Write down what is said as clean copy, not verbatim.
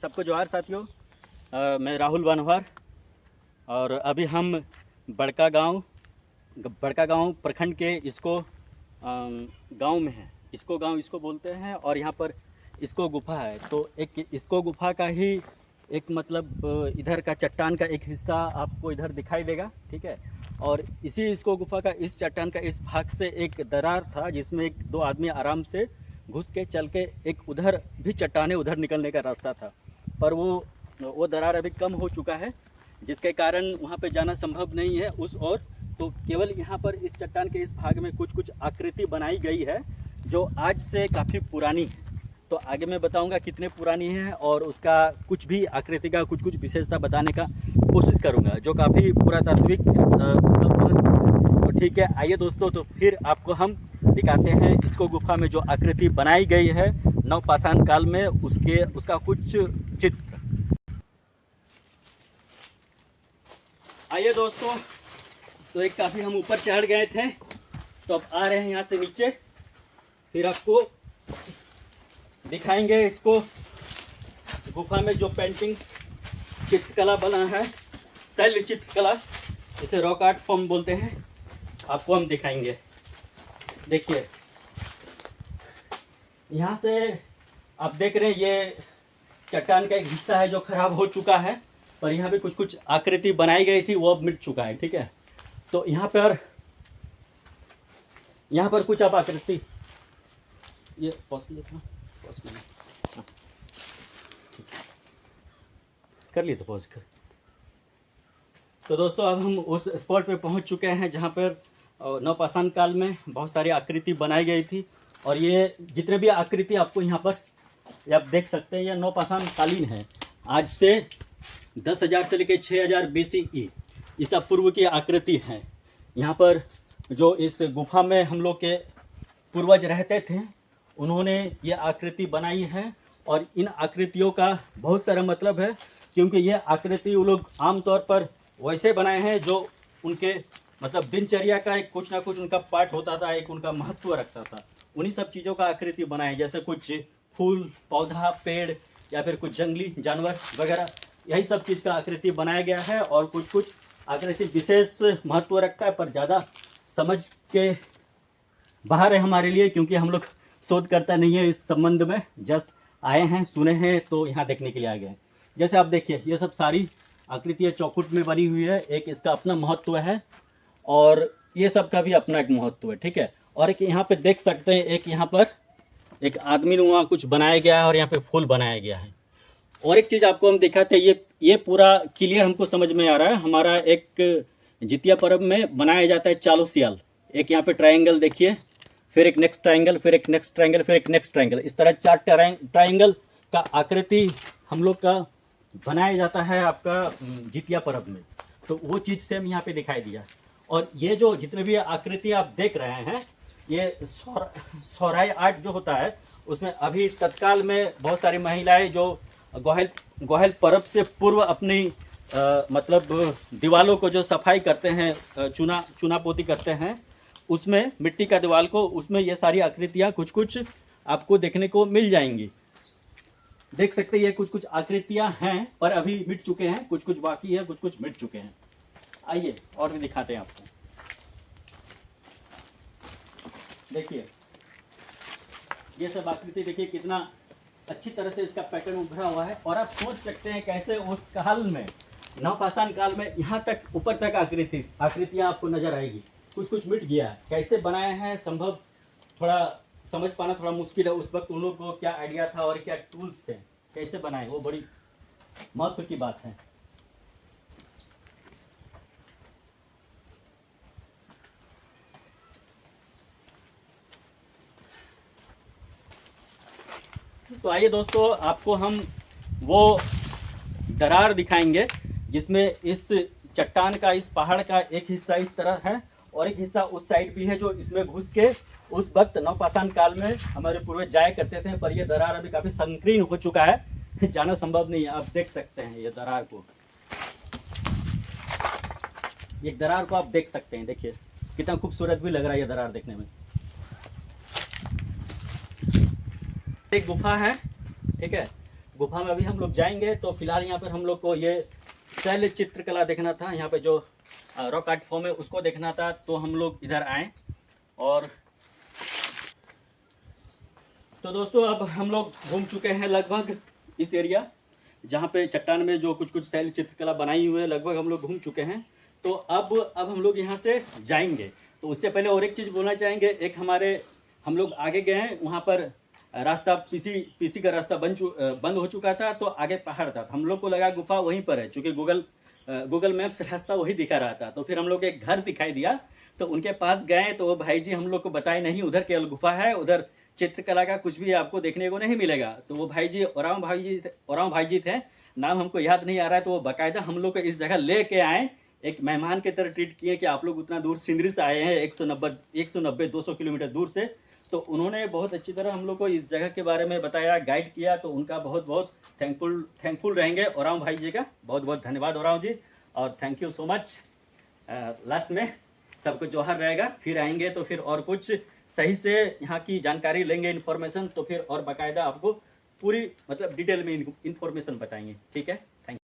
सबको जोहार साथियों। मैं राहुल वानवार और अभी हम बड़का गांव प्रखंड के इसको गांव में है। इसको गांव इसको बोलते हैं और यहाँ पर इसको गुफा है। तो एक इसको गुफा का ही एक मतलब इधर का चट्टान का एक हिस्सा आपको इधर दिखाई देगा, ठीक है। और इसी इसको गुफा का इस चट्टान का इस भाग से एक दरार था जिसमें एक दो आदमी आराम से घुस के चल के एक उधर भी चट्टाने उधर निकलने का रास्ता था, पर वो दरार अभी कम हो चुका है जिसके कारण वहाँ पे जाना संभव नहीं है उस ओर। तो केवल यहाँ पर इस चट्टान के इस भाग में कुछ आकृति बनाई गई है जो आज से काफ़ी पुरानी है। तो आगे मैं बताऊंगा कितने पुरानी है और उसका कुछ भी आकृति का कुछ विशेषता बताने का कोशिश करूंगा जो काफ़ी पुरातात्विक तो ठीक है, आइए दोस्तों, तो फिर आपको हम दिखाते हैं इसको गुफा में जो आकृति बनाई गई है नवपाषाण काल में उसका कुछ चित्र। आइए दोस्तों, तो एक काफ़ी हम ऊपर चढ़ गए थे, तो अब आ रहे हैं यहाँ से नीचे, फिर आपको दिखाएंगे इसको गुफा में जो पेंटिंग्स चित्रकला बना है, शैल चित्रकला, इसे रॉक आर्ट फॉर्म बोलते हैं, आपको हम दिखाएंगे। देखिए यहाँ से आप देख रहे हैं ये चट्टान का एक हिस्सा है जो खराब हो चुका है, पर यहाँ पे कुछ आकृति बनाई गई थी वो अब मिट चुका है, ठीक है। तो यहाँ पर कुछ आप आकृति ये पॉज कर लिए तो पॉज कर। तो दोस्तों अब हम उस स्पॉट पे पहुंच चुके हैं जहाँ पर नवपाषाण काल में बहुत सारी आकृति बनाई गई थी। और ये जितने भी आकृति आपको यहाँ पर ये आप देख सकते हैं, यह नवपाषाण कालीन है। आज से 10,000 से लेकर 6,000 BCE ईसा पूर्व की आकृति है। यहाँ पर जो इस गुफा में हम लोग के पूर्वज रहते थे उन्होंने ये आकृति बनाई है। और इन आकृतियों का बहुत सारा मतलब है, क्योंकि ये आकृति वो लोग आमतौर पर वैसे बनाए हैं जो उनके मतलब दिनचर्या का एक कुछ ना कुछ उनका पार्ट होता था, एक उनका महत्व रखता था। उन्हीं सब चीज़ों का आकृति बनाए, जैसे कुछ फूल पौधा पेड़ या फिर कुछ जंगली जानवर वगैरह, यही सब चीज़ का आकृति बनाया गया है। और कुछ आकृति विशेष महत्व रखता है, पर ज़्यादा समझ के बाहर है हमारे लिए, क्योंकि हम लोग शोधकर्ता नहीं है इस संबंध में, जस्ट आए हैं, सुने हैं, तो यहाँ देखने के लिए आ गए हैं। जैसे आप देखिए ये सब सारी आकृतियाँ चौखुट में बनी हुई है, एक इसका अपना महत्व है और ये सब का भी अपना एक महत्व है, ठीक है। और एक यहाँ पे देख सकते हैं, एक यहाँ पर एक आदमी नुमा कुछ बनाया गया है और यहाँ पे फूल बनाया गया है। और एक चीज़ आपको हम दिखाते हैं, ये पूरा क्लियर हमको समझ में आ रहा है। हमारा एक जितिया पर्व में बनाया जाता है चालू सियाल। एक यहाँ पे ट्रायंगल देखिए, फिर एक नेक्स्ट ट्रायंगल, फिर एक नेक्स्ट ट्रायंगल, फिर एक नेक्स्ट ट्रायंगल, इस तरह 4 ट्रायंगल का आकृति हम लोग का बनाया जाता है आपका जितिया पर्व में। तो वो चीज़ सेम यहाँ पे दिखाई दिया। और ये जो जितने भी आकृति आप देख रहे हैं, ये सौराय आर्ट जो होता है उसमें अभी तत्काल में बहुत सारी महिलाएं जो ग्वाहल पर्व से पूर्व अपनी मतलब दीवालों को जो सफाई करते हैं, चूना पोती करते हैं, उसमें मिट्टी का दीवार को, उसमें ये सारी आकृतियाँ कुछ आपको देखने को मिल जाएंगी। देख सकते हैं ये कुछ आकृतियाँ हैं, पर अभी मिट चुके हैं, कुछ बाकी है, कुछ मिट चुके हैं। आइए और भी दिखाते हैं आपको। देखिए ये सब आकृति देखिए कितना अच्छी तरह से इसका पैटर्न उभरा हुआ है। और आप सोच सकते हैं कैसे उस काल में, नवपाषाण काल में, यहाँ तक ऊपर तक आकृतियाँ आपको नजर आएगी। कुछ मिट गया है, कैसे बनाए हैं संभव थोड़ा समझ पाना थोड़ा मुश्किल है। उस वक्त उन लोगों को क्या आइडिया था और क्या टूल्स थे, कैसे बनाए, वो बड़ी महत्व की बात है। तो आइए दोस्तों, आपको हम वो दरार दिखाएंगे जिसमें इस चट्टान का, इस पहाड़ का एक हिस्सा इस तरह है और एक हिस्सा उस साइड भी है, जो इसमें घुस के उस वक्त नवपाषाण काल में हमारे पूर्वज जाया करते थे। पर ये दरार अभी काफ़ी संकीर्ण हो चुका है, जाना संभव नहीं है। आप देख सकते हैं ये दरार को, ये दरार को आप देख सकते हैं। देखिए कितना खूबसूरत भी लग रहा है ये दरार देखने में। एक गुफा है, ठीक है। गुफा में अभी हम लोग जाएंगे। तो फिलहाल यहाँ पर हम लोग को ये शैल चित्रकला देखना था, यहाँ पे जो रॉक आर्ट फॉर्म है उसको देखना था, तो हम लोग इधर आए। और तो दोस्तों अब हम लोग घूम चुके हैं लगभग इस एरिया जहाँ पे चट्टान में जो कुछ कुछ शैल चित्रकला बनाई हुई है, लगभग हम लोग घूम चुके हैं। तो अब हम लोग यहाँ से जाएंगे। तो उससे पहले और एक चीज़ बोलना चाहेंगे, एक हमारे हम लोग आगे गए हैं, वहाँ पर रास्ता पीसी का रास्ता बंद हो चुका था, तो आगे पहाड़ था। हम लोग को लगा गुफा वहीं पर है, चूँकि गूगल मैप्स रास्ता वही दिखा रहा था। तो फिर हम लोग एक घर दिखाई दिया, तो उनके पास गए, तो वो भाई जी हम लोग को बताए नहीं उधर केवल गुफा है, उधर चित्रकला का कुछ भी आपको देखने को नहीं मिलेगा। तो वो भाई जी ओराम भाई जी थे, नाम हमको याद नहीं आ रहा है। तो वो बाकायदा हम लोग को इस जगह ले के आए, एक मेहमान की तरह ट्रीट किए कि आप लोग उतना दूर सिंदरी से आए हैं, 190 200 किलोमीटर दूर से। तो उन्होंने बहुत अच्छी तरह हम लोग को इस जगह के बारे में बताया, गाइड किया। तो उनका बहुत बहुत थैंकफुल रहेंगे ओराम भाई जी का। बहुत बहुत धन्यवाद ओराम जी, और thank you so much. Last में सबको जोहर रहेगा। फिर आएंगे तो फिर और कुछ सही से यहाँ की जानकारी लेंगे, इन्फॉर्मेशन, तो फिर और बाकायदा आपको पूरी मतलब डिटेल में इन्फॉर्मेशन बताएंगे। ठीक है, थैंक यू।